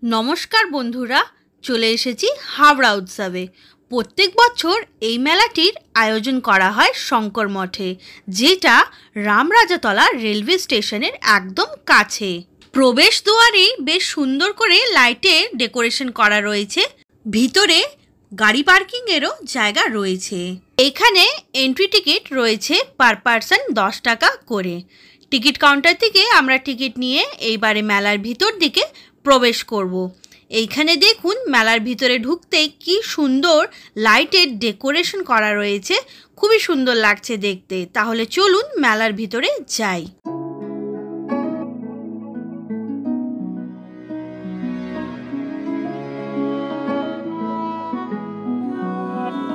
নমস্কার বন্ধুরা, চলে এসেছি হাওড়া উৎসবে। প্রত্যেক বছর এই মেলাটির আয়োজন করা হয় শঙ্কর মঠে, যেটা রামরাজাতলা রেলওয়ে স্টেশনের একদম কাছে। প্রবেশ দুয়ারেই বেশ সুন্দর করে লাইটের ডেকোরেশন করা রয়েছে। ভিতরে গাড়ি পার্কিংয়েরও জায়গা রয়েছে। এখানে এন্ট্রি টিকিট রয়েছে পার পারসন 10 টাকা করে। টিকিট কাউন্টার থেকে আমরা টিকিট নিয়ে এইবারে মেলার ভিতর দিকে প্রবেশ করব। এইখানে দেখুন, মেলার ভিতরে ঢুকতে কি সুন্দর লাইটের ডেকোরেশন করা রয়েছে, খুবই সুন্দর লাগছে দেখতে। তাহলে চলুন মেলার ভিতরে যাই।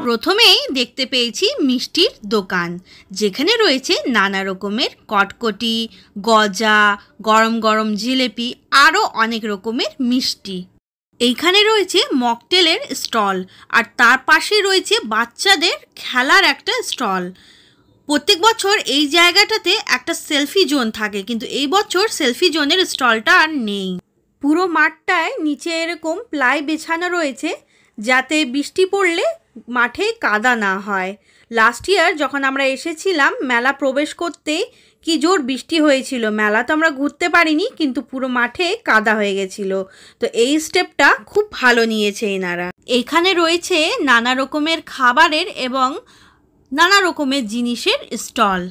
প্রথমেই দেখতে পেয়েছি মিষ্টির দোকান, যেখানে রয়েছে নানা রকমের কটকটি, গজা, গরম গরম জিলেপি, আরও অনেক রকমের মিষ্টি। এইখানে রয়েছে মকটেলের স্টল, আর তার পাশে রয়েছে বাচ্চাদের খেলার একটা স্টল। প্রত্যেক বছর এই জায়গাটাতে একটা সেলফি জোন থাকে, কিন্তু এই বছর সেলফি জোনের স্টলটা আর নেই। পুরো মাঠটায় নিচে এরকম প্লাই বিছানো রয়েছে, যাতে বৃষ্টি পড়লে মাঠে কাদা না হয়। লাস্ট ইয়ার যখন আমরা এসেছিলাম মেলা প্রবেশ করতে, কি জোর বৃষ্টি হয়েছিল। মেলা তো আমরা ঘুরতে পারিনি, কিন্তু পুরো মাঠে কাদা হয়ে গেছিল। তো এই স্টেপটা খুব ভালো নিয়েছে এনারা। এখানে রয়েছে নানা রকমের খাবারের এবং নানা রকমের জিনিসের স্টল।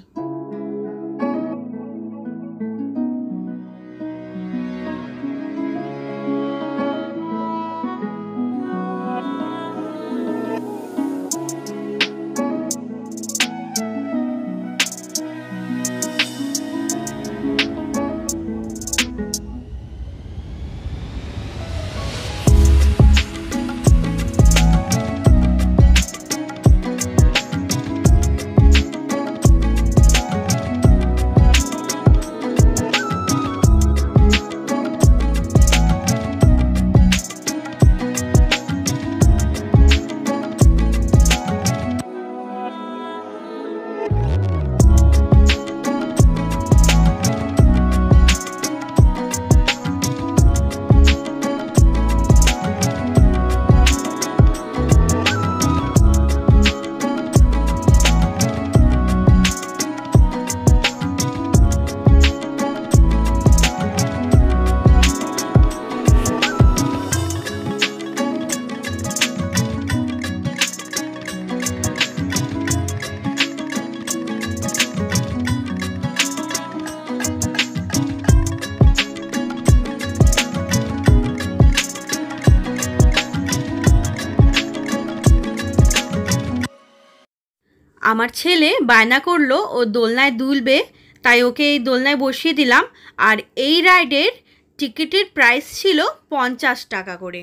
আমার ছেলে বায়না করলো ও দোলনায় দুলবে, তাই ওকে এই দোলনায় বসিয়ে দিলাম। আর এই রাইডের টিকিটের প্রাইস ছিল 50 টাকা করে।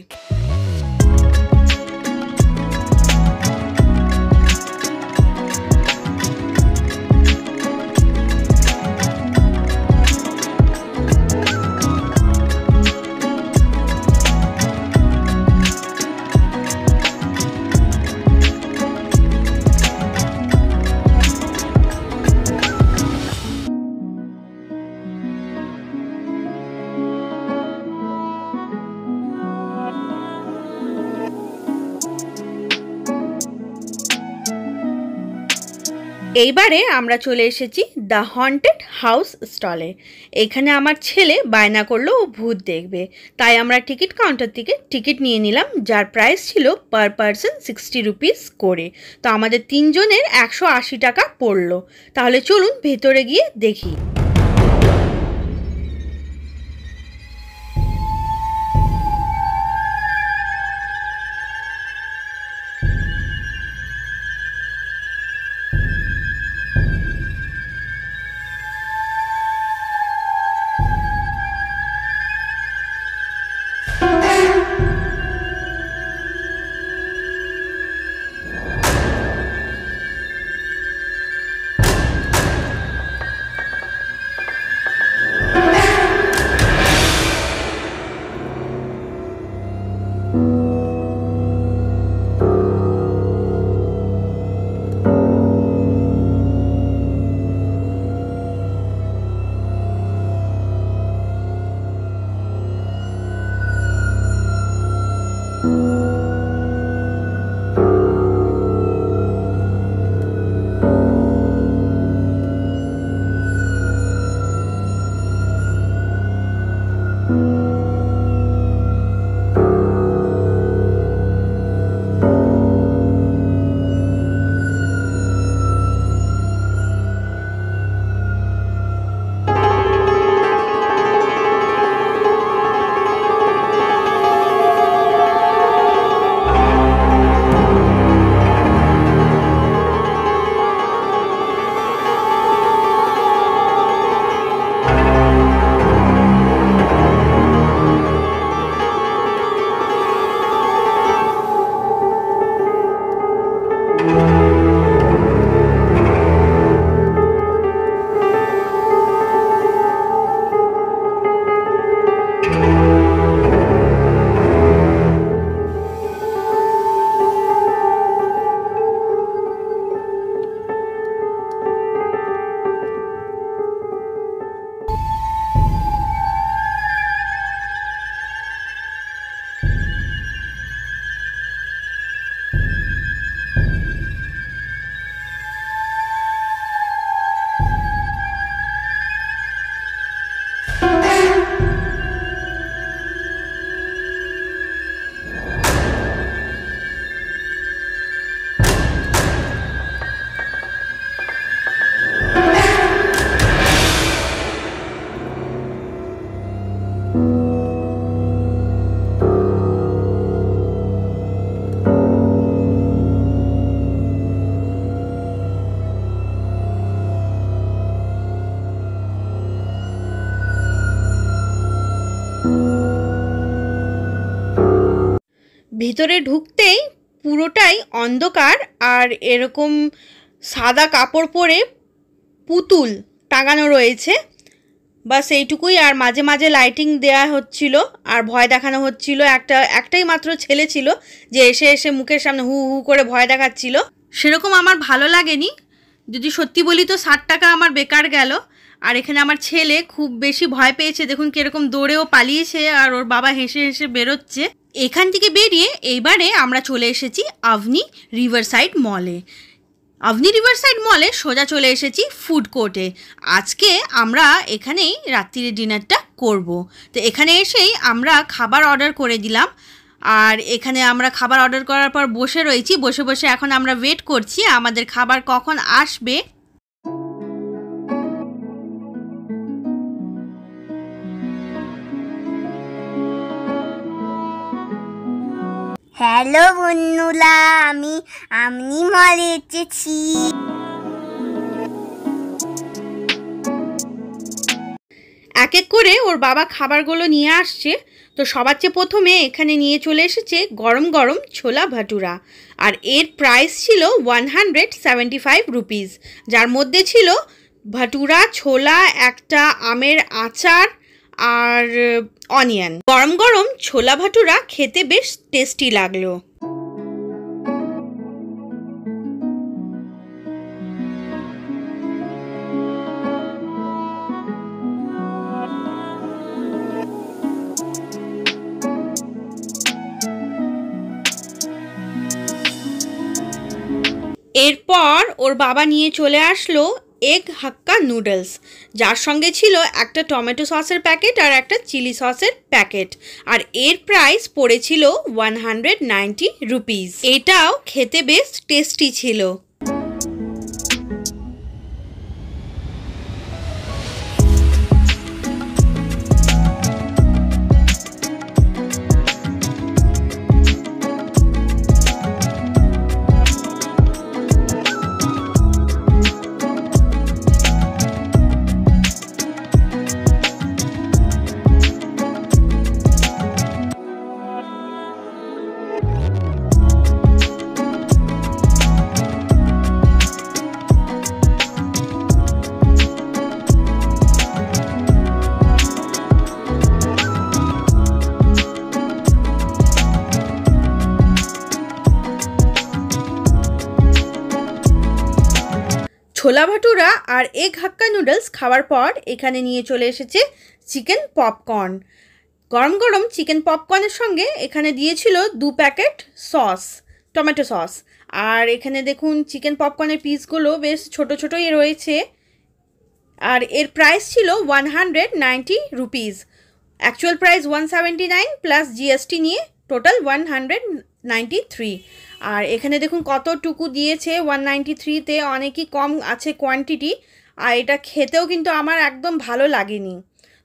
এইবারে আমরা চলে এসেছি দ্য হন্টেড হাউস স্টলে। এখানে আমার ছেলে বায়না করলো ও ভূত দেখবে, তাই আমরা টিকিট কাউন্টার থেকে টিকিট নিয়ে নিলাম, যার প্রাইস ছিল পার পারসন 60 রুপিস করে। তো আমাদের 3 জনের 180 টাকা পড়লো। তাহলে চলুন ভেতরে গিয়ে দেখি। ভিতরে ঢুকতেই পুরোটাই অন্ধকার, আর এরকম সাদা কাপড় পরে পুতুল টাঙানো রয়েছে, বাস এইটুকুই। আর মাঝে মাঝে লাইটিং দেয়া হচ্ছিল আর ভয় দেখানো হচ্ছিল। একটাই মাত্র ছেলে ছিল যে এসে এসে মুখের সামনে হু হু করে ভয় দেখাচ্ছিল। সেরকম আমার ভালো লাগেনি, যদি সত্যি বলি তো 60 টাকা আমার বেকার গেল। আর এখানে আমার ছেলে খুব বেশি ভয় পেয়েছে, দেখুন কীরকম দৌড়েও পালিয়েছে, আর ওর বাবা হেসে হেসে বেরোচ্ছে। এখান থেকে বেরিয়ে এইবারে আমরা চলে এসেছি আভনি রিভারসাইড মলে। আভনি রিভারসাইড মলে সোজা চলে এসেছি ফুড কোর্টে। আজকে আমরা এখানেই রাত্রির ডিনারটা করব। তো এখানে এসেই আমরা খাবার অর্ডার করে দিলাম, আর এখানে আমরা খাবার অর্ডার করার পর বসে রয়েছি। বসে বসে এখন আমরা ওয়েট করছি আমাদের খাবার কখন আসবে। হ্যালো বন্ধুরা, আমি আভনি মলে এসেছি। এক এক করে ওর বাবা খাবারগুলো নিয়ে আসছে। তো সবার চেয়ে প্রথমে এখানে নিয়ে চলে এসেছে গরম গরম ছোলা ভাটুরা, আর এর প্রাইস ছিল 175 রুপিস, যার মধ্যে ছিল ভাটুরা, ছোলা, একটা আমের আচার আর অনিয়ন। গরম গরম ছোলা ভাটুরা খেতে বেশ টেস্টি লাগলো। এরপর ওর বাবা নিয়ে চলে আসলো এগ হাক্কা নুডলস, যার সঙ্গে ছিল একটা টমেটো সসের প্যাকেট আর একটা চিলি সসের প্যাকেট, আর এর প্রাইস পড়েছিল 190 রুপিস। এটাও খেতে বেশ টেস্টি ছিল। ছোলা ভাটুরা আর এগ হাক্কা নুডলস খাওয়ার পর এখানে নিয়ে চলে এসেছে চিকেন পপকর্ন। গরম গরম চিকেন পপকর্নের সঙ্গে এখানে দিয়েছিল 2 প্যাকেট সস, টমেটো সস। আর এখানে দেখুন চিকেন পপকর্নের পিসগুলো বেশ ছোট ছোটই রয়েছে, আর এর প্রাইস ছিল 190 rupees. Actual price 179 plus GST নিয়ে টোটাল 193। আর এখানে দেখুন কতটুকু দিয়েছে, 193-তে অনেকই কম আছে কোয়ান্টিটি, আর এটা খেতেও কিন্তু আমার একদম ভালো লাগেনি।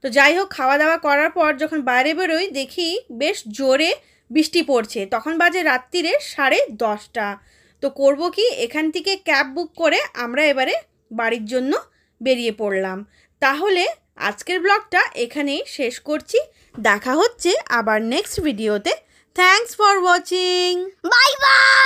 তো যাই হোক, খাওয়া দাওয়া করার পর যখন বাইরে বেরোই দেখি বেশ জোরে বৃষ্টি পড়ছে। তখন বাজে রাত্রিরে 10:30। তো করব কি, এখান থেকে ক্যাব বুক করে আমরা এবারে বাড়ির জন্য বেরিয়ে পড়লাম। তাহলে আজকের ব্লগটা এখানেই শেষ করছি। দেখা হচ্ছে আবার নেক্সট ভিডিওতে। Thanks for watching. Bye bye.